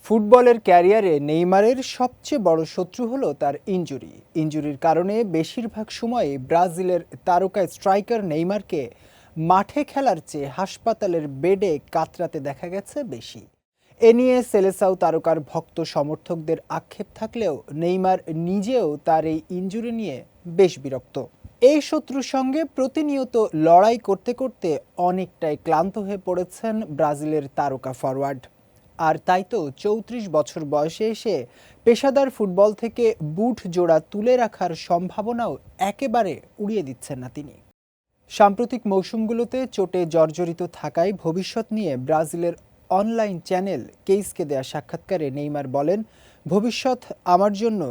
ফুটবলের ক্যারিয়ারে নেইমারের সবচেয়ে বড় শত্রু হলো তার ইনজুরির কারণে বেশিরভাগ সময় ব্রাজিলের তারকা স্ট্রাইকার নেইমারকে মাঠে খেলার চেয়ে হাসপাতালের বেডে কাতরাতে দেখা গেছে বেশি। এ নিয়ে সেলেসাও তারকার ভক্ত সমর্থকদের আক্ষেপ থাকলেও নেইমার নিজেও তার এই ইনজুরি নিয়ে বেশ বিরক্ত। এই শত্রুর সঙ্গে প্রতিনিয়ত লড়াই করতে করতে অনেকটাই ক্লান্ত হয়ে পড়েছেন ব্রাজিলের তারকা ফরওয়ার্ড। আর তাই তো ৩৪ বছর বয়সে এসে পেশাদার ফুটবল থেকে বুট জোড়া তুলে রাখার সম্ভাবনাও একেবারে উড়িয়ে দিচ্ছেন না তিনি। সাম্প্রতিক মৌসুমগুলোতে চোটে জর্জরিত থাকায় ভবিষ্যৎ নিয়ে ব্রাজিলের অনলাইন চ্যানেল কেইসকে দেয়া সাক্ষাৎকারে নেইমার বলেন, ভবিষ্যৎ আমার জন্য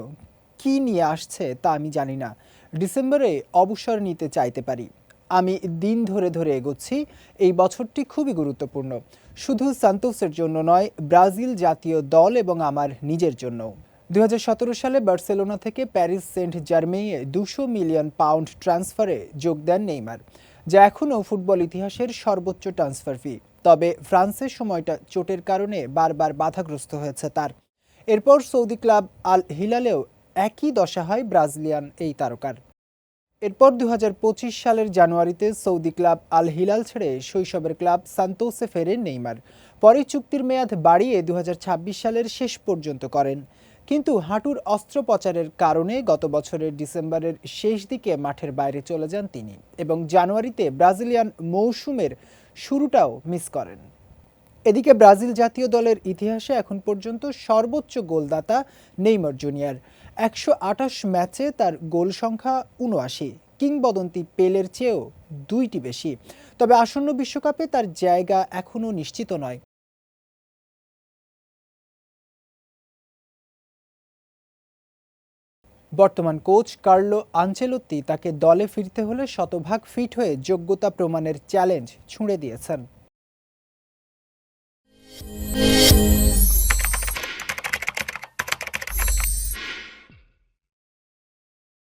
কি নিয়ে আসছে তা আমি জানি না। ডিসেম্বরে অবসর নিতে চাইতে পারি। আমি দিন ধরে ধরে এগোচ্ছি। এই বছরটি খুবই গুরুত্বপূর্ণ, শুধু সান্তোসের জন্য নয়, ব্রাজিল জাতীয় দল এবং আমার নিজের জন্যও। ২০১৭ সালে বার্সেলোনা থেকে প্যারিস সেন্ট জার্মেইয়ে ২০০ মিলিয়ন পাউন্ড ট্রান্সফারে যোগ দেন নেইমার, যা এখনও ফুটবল ইতিহাসের সর্বোচ্চ ট্রান্সফার ফি। তবে ফ্রান্সের সময়টা চোটের কারণে বারবার বাধাগ্রস্ত হয়েছে তার। এরপর সৌদি ক্লাব আল হিলালেও একই দশা হয় ব্রাজিলিয়ান এই তারকার। এরপর ২০২৫ সালের জানুয়ারিতে সৌদি ক্লাব আল হিলাল ছেড়ে শৈশবের ক্লাব সান্তোসে ফেরেন নেইমার। পরে চুক্তির মেয়াদ বাড়িয়ে ২০২৬ সালের শেষ পর্যন্ত করেন। কিন্তু হাঁটুর অস্ত্রোপচারের কারণে গত বছরের ডিসেম্বরের শেষ দিকে মাঠের বাইরে চলে যান তিনি এবং জানুয়ারিতে ব্রাজিলিয়ান মৌসুমের শুরুটাও মিস করেন। এদিকে ব্রাজিল জাতীয় দলের ইতিহাসে এখন পর্যন্ত সর্বোচ্চ গোলদাতা নেইমার জুনিয়র। ১২৮ ম্যাচে তার গোল সংখ্যা ৭৯, কিংবদন্তি পেলের চেয়েও ২টি বেশি। তবে আসন্ন বিশ্বকাপে তার জায়গা এখনও নিশ্চিত নয়। বর্তমান কোচ কার্লো আনচেলোত্তি তাকে দলে ফিরতে হলে শতভাগ ফিট হয়ে যোগ্যতা প্রমাণের চ্যালেঞ্জ ছুঁড়ে দিয়েছেন।